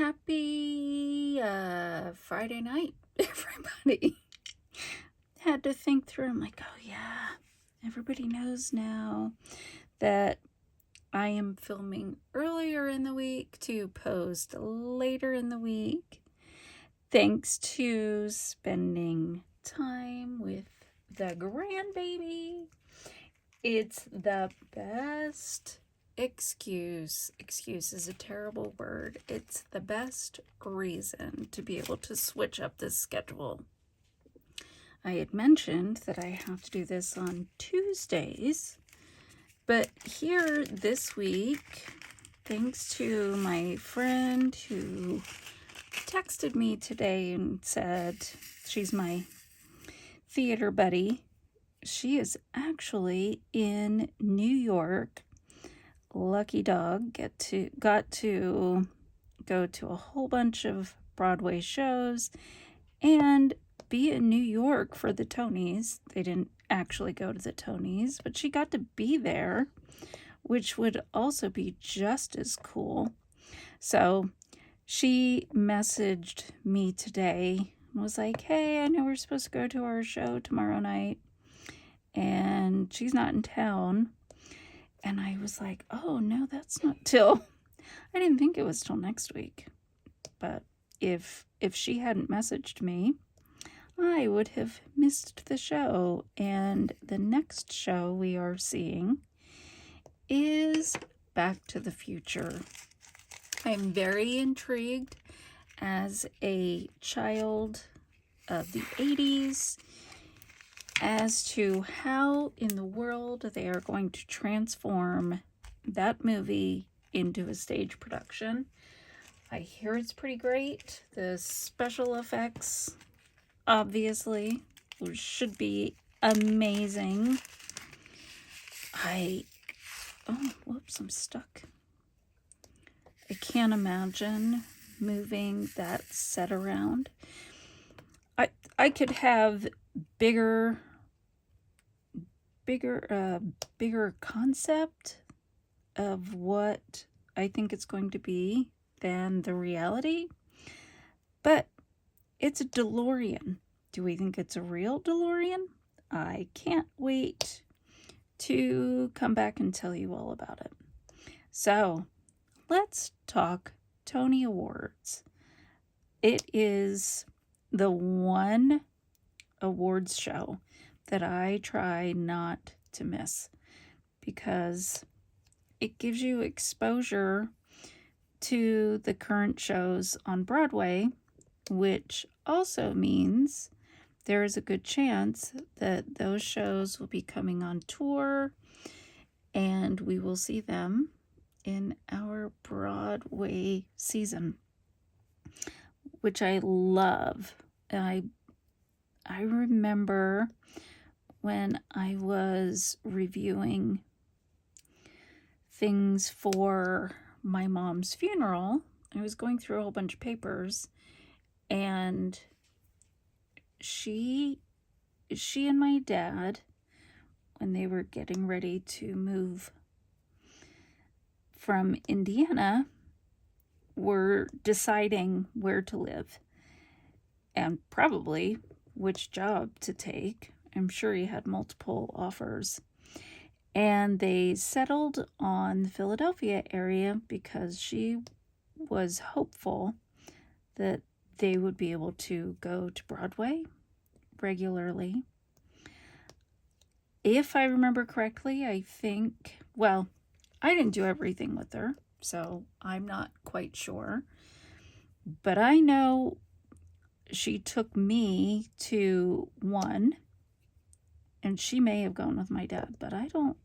Happy Friday night, everybody. Had to think through. I'm like, oh yeah, everybody knows now that I am filming earlier in the week to post later in the week, thanks to spending time with the grandbaby. It's the best excuse is a terrible word. It's the best reason to be able to switch up this schedule. I had mentioned that I have to do this on Tuesdays, but here this week, thanks to my friend who texted me today and said she's my theater buddy, she is actually in New York. Lucky dog, got to go to a whole bunch of Broadway shows and be in New York for the Tonys. They didn't actually go to the Tonys, but she got to be there, which would also be just as cool. So she messaged me today and was like, hey, I know we're supposed to go to our show tomorrow night, and she's not in town. And I was like, oh, no, that's not till... I didn't think it was till next week. But if she hadn't messaged me, I would have missed the show. And the next show we are seeing is Back to the Future. I'm very intrigued as a child of the 80s as to how in the world they are going to transform that movie into a stage production. I hear it's pretty great. The special effects, obviously, should be amazing. Whoops, I'm stuck. I can't imagine moving that set around. I could have bigger concept of what I think it's going to be than the reality, but it's a DeLorean. Do we think it's a real DeLorean? I can't wait to come back and tell you all about it. So let's talk Tony Awards. It is the one awards show that I try not to miss because it gives you exposure to the current shows on Broadway, which also means there is a good chance that those shows will be coming on tour and we will see them in our Broadway season, which I love. I remember when I was reviewing things for my mom's funeral, I was going through a whole bunch of papers, and she and my dad, when they were getting ready to move from Indiana, were deciding where to live and probably which job to take. I'm sure he had multiple offers. And they settled on the Philadelphia area because she was hopeful that they would be able to go to Broadway regularly. If I remember correctly, I think, well, I didn't do everything with her, so I'm not quite sure. But I know she took me to one, and she may have gone with my dad, but I don't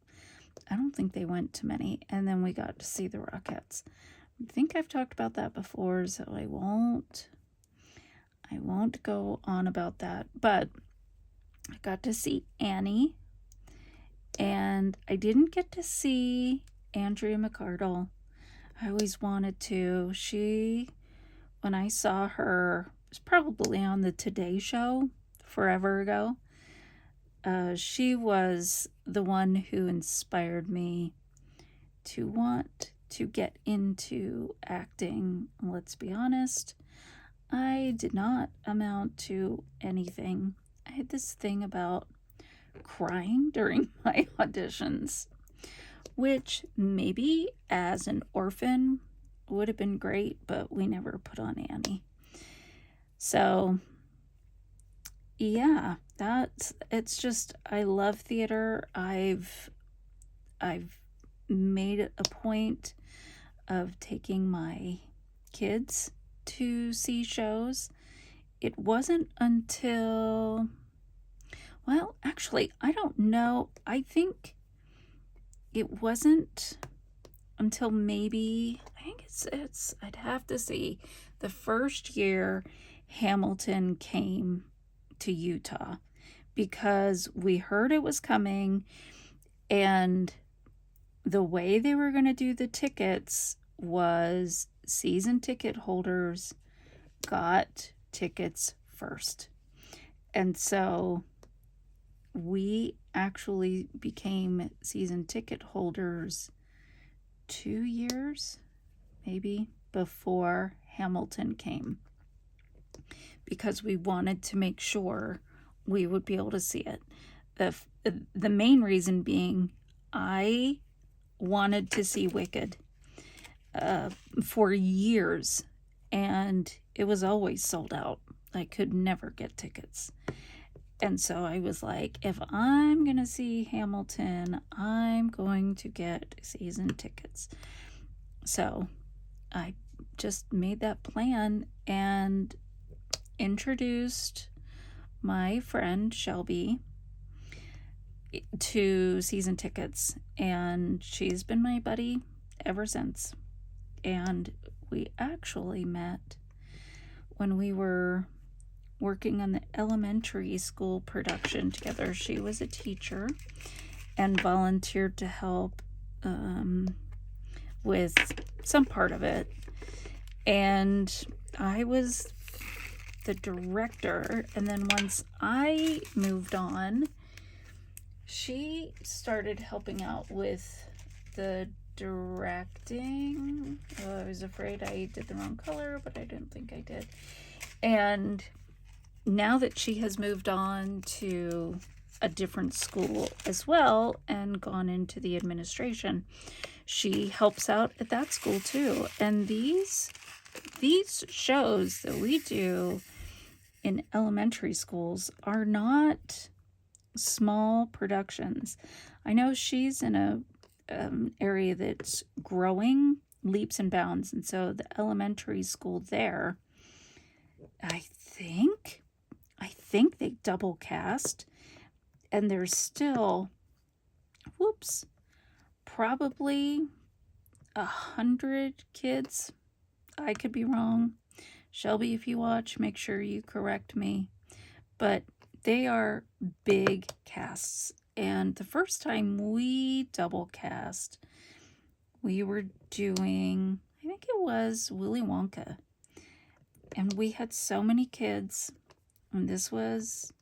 think they went to many. And then we got to see the Rockettes. I think I've talked about that before, so I won't go on about that. But I got to see Annie, and I didn't get to see Andrea McArdle. I always wanted to. When I saw her, it was probably on the Today Show forever ago. She was the one who inspired me to want to get into acting. Let's be honest, I did not amount to anything. I had this thing about crying during my auditions, which maybe as an orphan would have been great, but we never put on Annie. So yeah, it's just, I love theater. I've made it a point of taking my kids to see shows. It wasn't until, well, actually, I don't know. I think it wasn't until maybe, I think it's I'd have to see, the first year Hamilton came to Utah, because we heard it was coming, and the way they were going to do the tickets was season ticket holders got tickets first. And so we actually became season ticket holders 2 years, maybe, before Hamilton came, because we wanted to make sure we would be able to see it. The main reason being, I wanted to see Wicked for years, and it was always sold out. I could never get tickets. And so I was like, if I'm going to see Hamilton, I'm going to get season tickets. So I just made that plan and introduced my friend Shelby to season tickets, and she's been my buddy ever since. And we actually met when we were working on the elementary school production together. She was a teacher and volunteered to help with some part of it, and I was the director. And then once I moved on, she started helping out with the directing. I was afraid I did the wrong color, but I didn't think I did. And now that she has moved on to a different school as well and gone into the administration, she helps out at that school too. And these shows that we do in elementary schools are not small productions. I know she's in a area that's growing leaps and bounds, and so the elementary school there, I think they double cast, and there's still, probably 100 kids. I could be wrong. Shelby, if you watch, make sure you correct me. But they are big casts. And the first time we double cast, we were doing, I think it was Willy Wonka. And we had so many kids. And this was,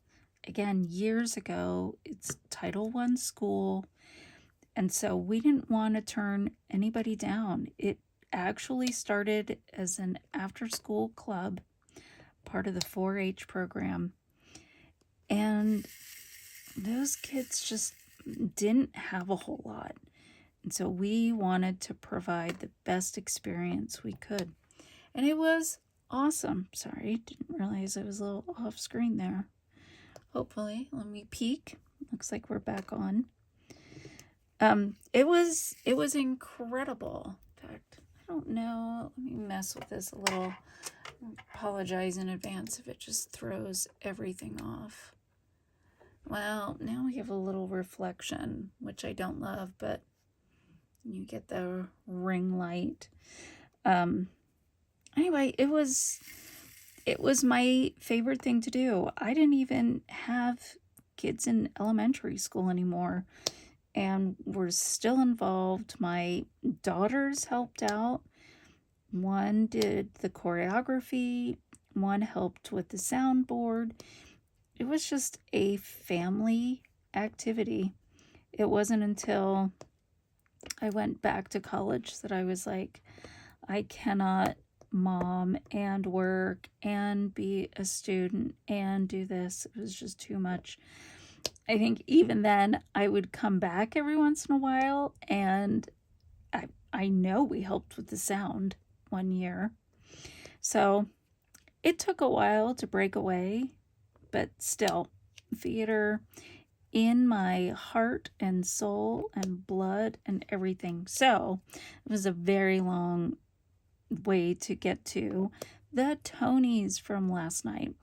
again, years ago. It's Title I school. And so we didn't want to turn anybody down. It actually started as an after-school club, part of the 4-H program. And those kids just didn't have a whole lot. And so we wanted to provide the best experience we could. And it was awesome. Sorry, didn't realize I was a little off screen there. Hopefully, let me peek. Looks like we're back on. It was incredible. In fact, I don't know. Let me mess with this a little. I apologize in advance if it just throws everything off. Well, now we have a little reflection, which I don't love, but you get the ring light. Anyway, it was my favorite thing to do. I didn't even have kids in elementary school anymore, and we're still involved. My daughters helped out. One did the choreography, one helped with the soundboard. It was just a family activity. It wasn't until I went back to college that I was like, I cannot mom and work and be a student and do this. It was just too much. I think even then I would come back every once in a while, and I know we helped with the sound one year. So it took a while to break away, but still, theater in my heart and soul and blood and everything. So it was a very long way to get to the Tonys from last night.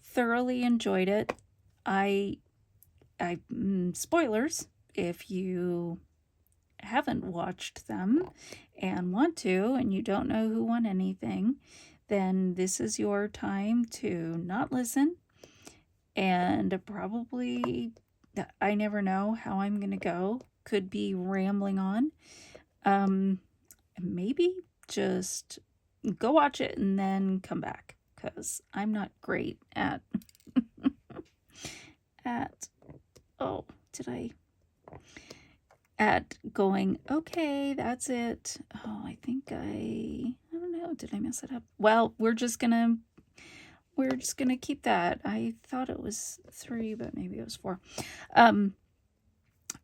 Thoroughly enjoyed it. I spoilers if you haven't watched them and want to, and you don't know who won anything, then this is your time to not listen. And probably, I never know how I'm going to go. Could be rambling on. Maybe just go watch it and then come back, because I'm not great at at going, okay, that's it. Oh, I think I don't know, did I mess it up? Well, we're just gonna keep that. I thought it was 3, but maybe it was 4.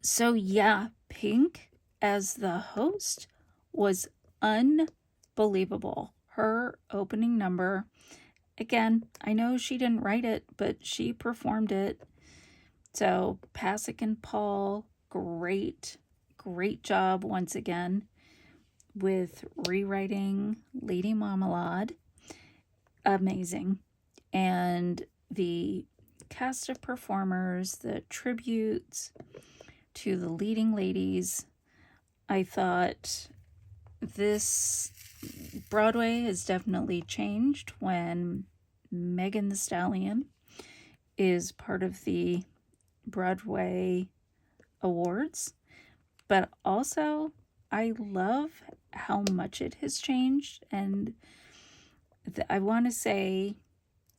So yeah, Pink as the host was unbelievable. Her opening number, again, I know she didn't write it, but she performed it. So Pasek and Paul, great job once again with rewriting Lady Marmalade. Amazing. And the cast of performers, the tributes to the leading ladies, I thought this Broadway has definitely changed when Megan Thee Stallion is part of the Broadway Awards. But also, I love how much it has changed, and I want to say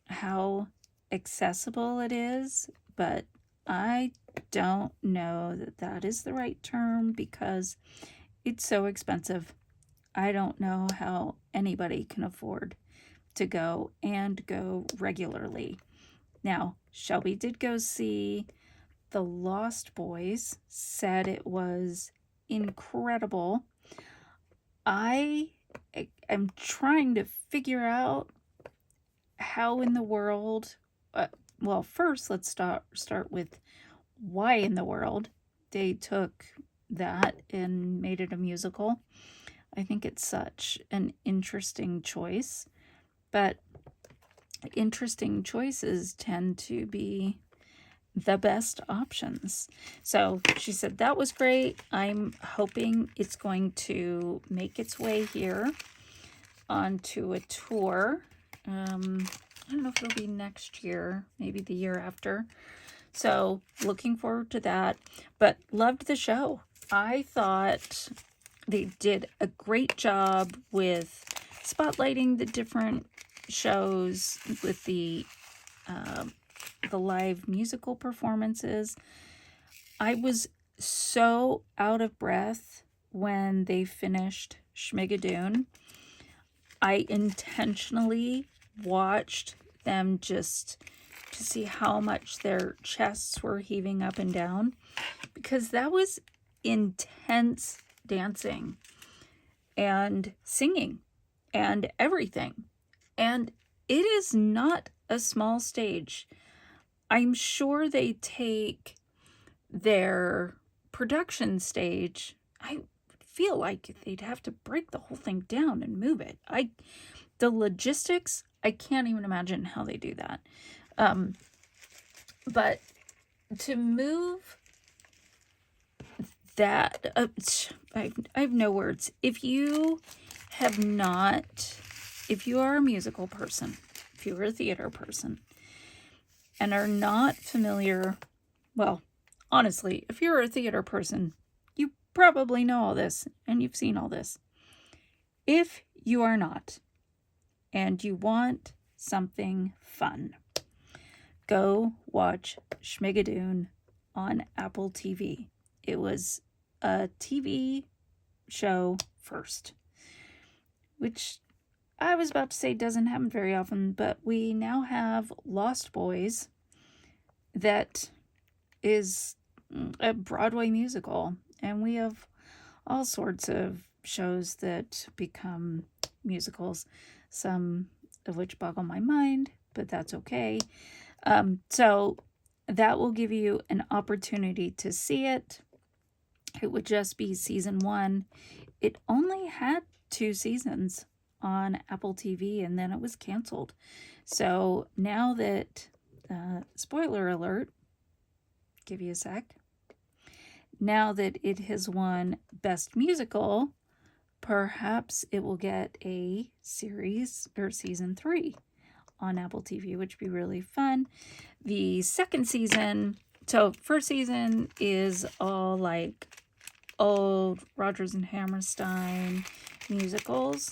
how accessible it is, but I don't know that that is the right term because it's so expensive. I don't know how anybody can afford to go and go regularly. Now, Shelby did go see The Lost Boys, said it was incredible. I am trying to figure out how in the world, well, first let's start with why in the world they took that and made it a musical. I think it's such an interesting choice, but interesting choices tend to be the best options. So she said that was great. I'm hoping it's going to make its way here onto a tour. I don't know if it'll be next year, maybe the year after. So looking forward to that, but loved the show. I thought they did a great job with spotlighting the different shows with the live musical performances. I was so out of breath when they finished Schmigadoon. I intentionally watched them just to see how much their chests were heaving up and down, because that was intense dancing and singing and everything. And it is not a small stage. I'm sure they take their production stage, I feel like they'd have to break the whole thing down and move it. The logistics, I can't even imagine how they do that. But to move that, I have no words. If you are a musical person, if you are a theater person, and are not familiar, well, honestly, if you're a theater person, you probably know all this and you've seen all this. If you are not, and you want something fun, go watch Schmigadoon on Apple TV. It was a TV show first, which I was about to say doesn't happen very often, but we now have Lost Boys that is a Broadway musical, and we have all sorts of shows that become musicals, some of which boggle my mind, but that's okay. So that will give you an opportunity to see it. It would just be season 1. It only had 2 seasons on Apple TV, and then it was canceled. So now that, spoiler alert, give you a sec. Now that it has won Best Musical, perhaps it will get a series or season 3 on Apple TV, which would be really fun. The second season, so first season is all like old Rodgers and Hammerstein musicals,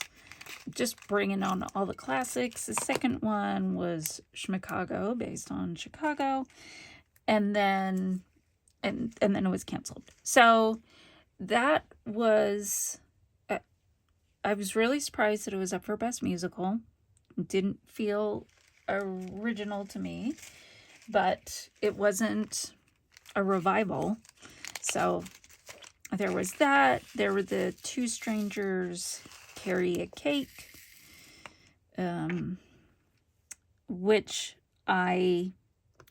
just bringing on all the classics. The second one was Chicago, based on Chicago, and then it was canceled. So that was, I was really surprised that it was up for Best Musical. It didn't feel original to me, but it wasn't a revival. So there was that. There were the Two Strangers Carry a Cake, which I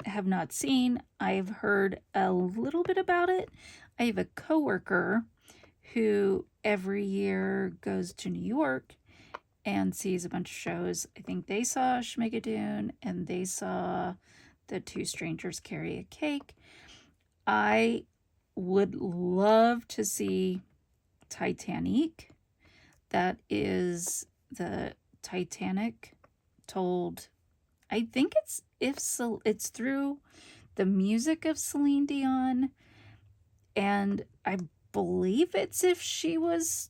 have not seen. I've heard a little bit about it. I have a coworker who every year goes to New York and sees a bunch of shows. I think they saw Schmigadoon and they saw the Two Strangers Carry a Cake. I would love to see Titanic. That is the Titanic told, I think it's through the music of Celine Dion, and I believe it's if she was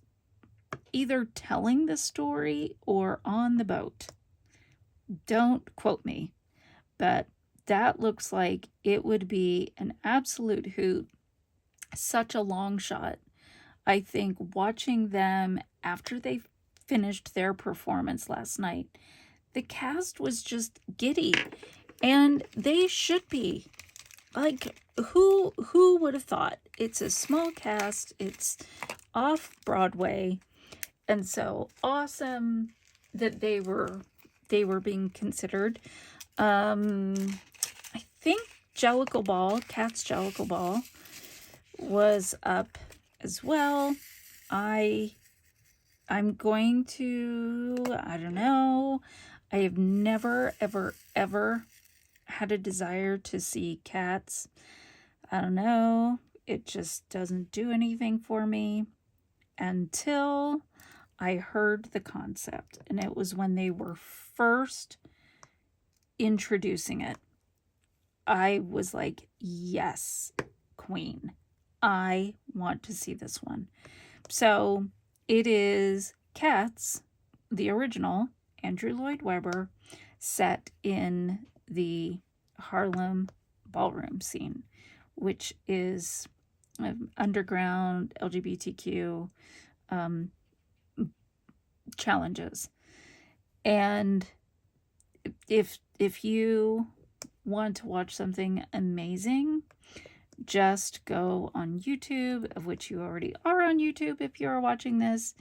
either telling the story or on the boat. Don't quote me, but that looks like it would be an absolute hoot. Such a long shot. I think watching them after they finished their performance last night, the cast was just giddy, and they should be. Like, who would have thought? It's a small cast, it's off Broadway, and so awesome that they were being considered. I think Jellicle Ball, Cat's Jellicle Ball, was up as well. I'm going to, I don't know. I have never, ever, ever had a desire to see Cats. I don't know. It just doesn't do anything for me until I heard the concept. And it was when they were first introducing it. I was like, yes, Queen. I want to see this one. So it is Cats, the original, Andrew Lloyd Webber, set in the Harlem ballroom scene, which is underground LGBTQ challenges. And if you want to watch something amazing, just go on YouTube, of which you already are on YouTube if you're watching this,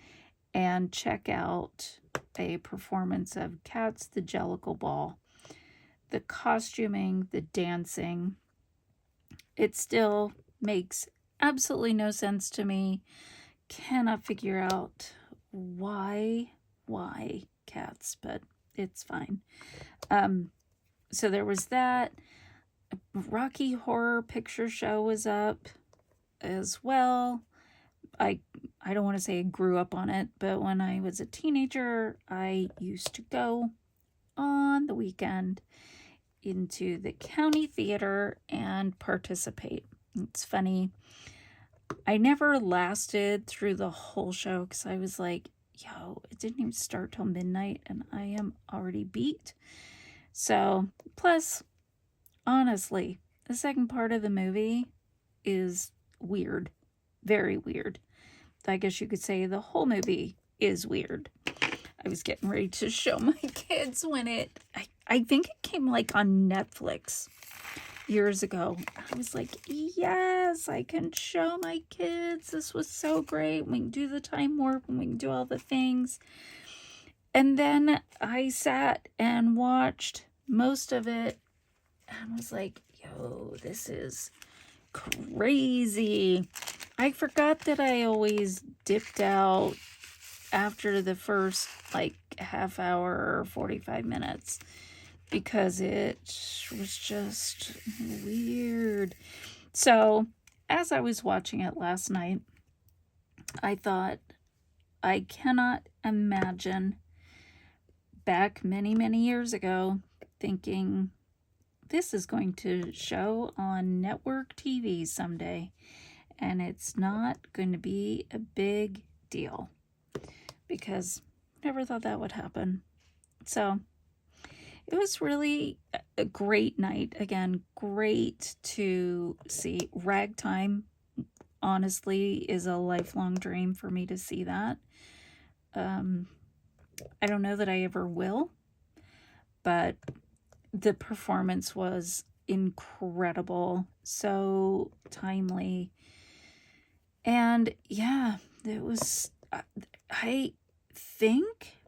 and check out a performance of Cats, the Jellicle Ball. The costuming, the dancing, it still makes absolutely no sense to me. Cannot figure out why Cats, but it's fine. So there was that. Rocky Horror Picture Show was up as well. I don't want to say I grew up on it, but when I was a teenager, I used to go on the weekend into the county theater and participate. It's funny. I never lasted through the whole show because I was like, yo, it didn't even start till midnight and I am already beat. So, plus, honestly, the second part of the movie is weird. very weird. I guess you could say the whole movie is weird. I was getting ready to show my kids when I think it came like on Netflix years ago. I was like, yes, I can show my kids. This was so great. We can do the time warp and we can do all the things. And then I sat and watched most of it and was like, yo, this is crazy. I forgot that I always dipped out after the first like half hour or 45 minutes because it was just weird. So as I was watching it last night, I thought, I cannot imagine back many, many years ago thinking this is going to show on network TV someday, and it's not going to be a big deal, because I never thought that would happen. So it was really a great night. Again, great to see. Ragtime, honestly, is a lifelong dream for me to see that. I don't know that I ever will, but the performance was incredible, so timely. And yeah, it was, I think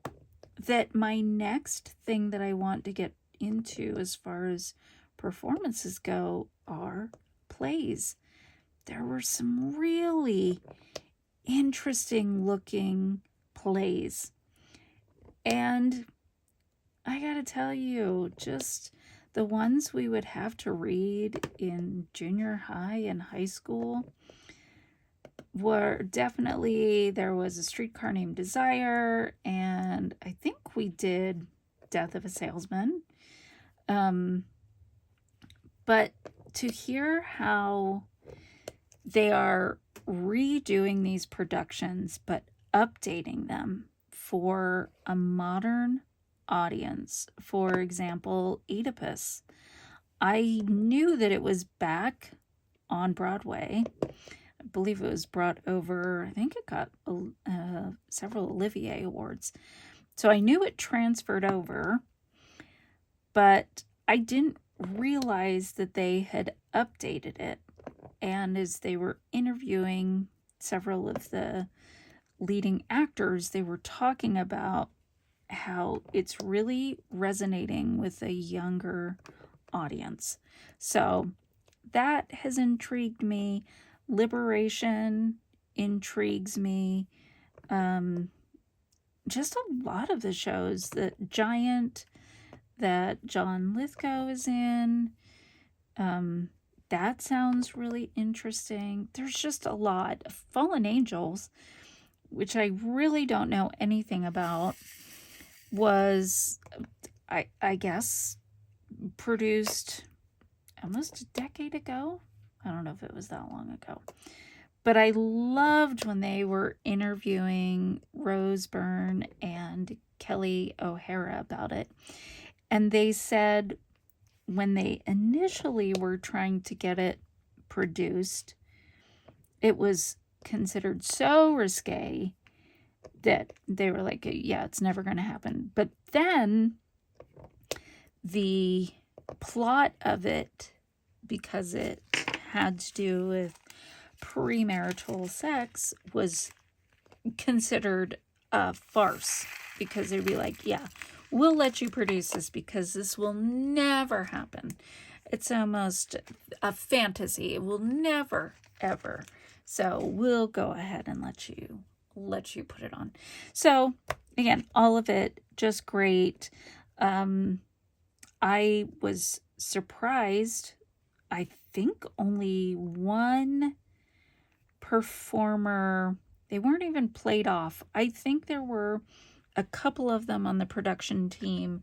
that my next thing that I want to get into as far as performances go are plays. There were some really interesting looking plays. And I gotta tell you, just the ones we would have to read in junior high and high school were definitely, there was A Streetcar Named Desire, and I think we did Death of a Salesman. But to hear how they are redoing these productions, but updating them for a modern audience. For example, Oedipus. I knew that it was back on Broadway. I believe it was brought over, I think it got several Olivier Awards. So I knew it transferred over, but I didn't realize that they had updated it. And as they were interviewing several of the leading actors, they were talking about how it's really resonating with a younger audience. So that has intrigued me. Liberation intrigues me. Just a lot of the shows. The Giant that John Lithgow is in, that sounds really interesting. There's just a lot. Fallen Angels, which I really don't know anything about, was, I guess, produced almost a decade ago. I don't know if it was that long ago. But I loved when they were interviewing Rose Byrne and Kelly O'Hara about it. And they said when they initially were trying to get it produced, it was considered so risque that they were like, yeah, it's never going to happen. But then the plot of it, because it had to do with premarital sex, was considered a farce, because they'd be like, yeah, we'll let you produce this because this will never happen. It's almost a fantasy. It will never, ever. So we'll go ahead and let you put it on. So again, all of it just great. I was surprised. I think only one performer, they weren't even played off. I think there were a couple of them on the production team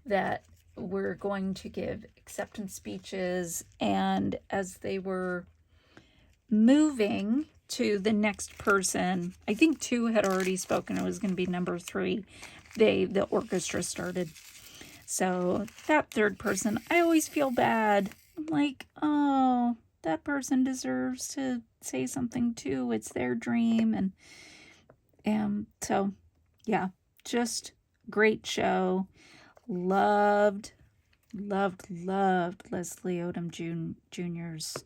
that were going to give acceptance speeches, and as they were moving to the next person, I think two had already spoken. It was going to be number 3. The orchestra started. So that third person, I always feel bad. I'm like, oh, that person deserves to say something too. It's their dream. And so, yeah, just great show. Loved Leslie Odom Jr.'s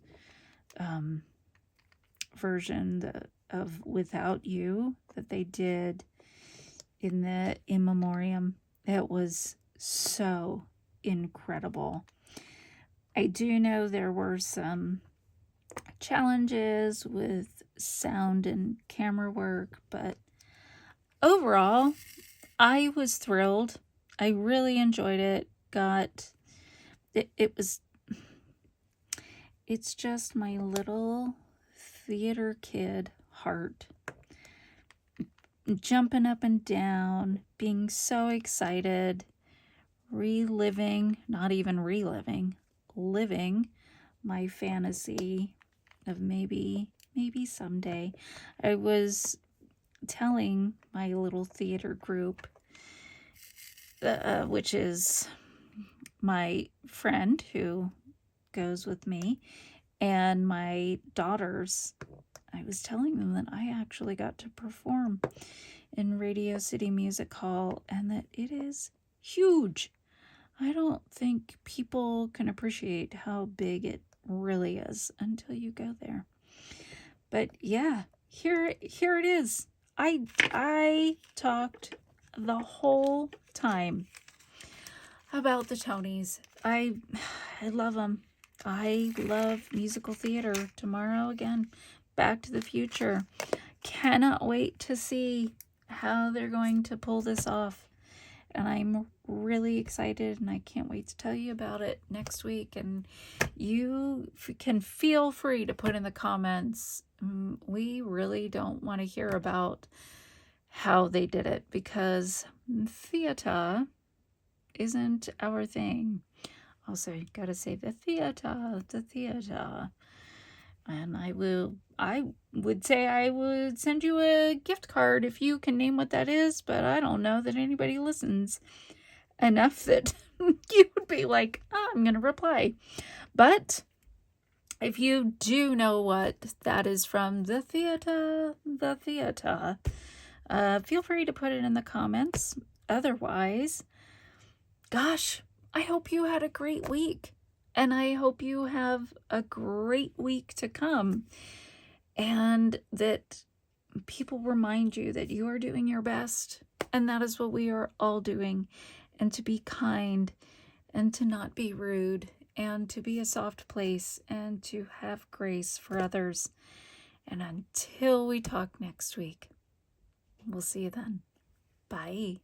version of Without You that they did in the In Memoriam. It was so incredible. I do know there were some challenges with sound and camera work, but overall, I was thrilled. I really enjoyed it. It's just my little theater kid heart jumping up and down, being so excited, reliving, not even reliving, living my fantasy of maybe someday. I was telling my little theater group, which is my friend who goes with me and my daughters, I was telling them that I actually got to perform in Radio City Music Hall and that it is huge. I don't think people can appreciate how big it really is until you go there. But yeah, here it is. I talked the whole time about the Tonys. I love them. I love musical theater. Tomorrow again, Back to the Future. Cannot wait to see how they're going to pull this off. And I'm really excited, and I can't wait to tell you about it next week. And you can feel free to put in the comments. We really don't want to hear about how they did it, because theater isn't our thing. Also, you gotta say the theater. And I would say I would send you a gift card if you can name what that is, but I don't know that anybody listens enough that you would be like, I'm going to reply. But if you do know what that is from, the theater, feel free to put it in the comments. Otherwise, gosh, I hope you had a great week. And I hope you have a great week to come, and that people remind you that you are doing your best, and that is what we are all doing, and to be kind, and to not be rude, and to be a soft place, and to have grace for others. And until we talk next week, we'll see you then. Bye.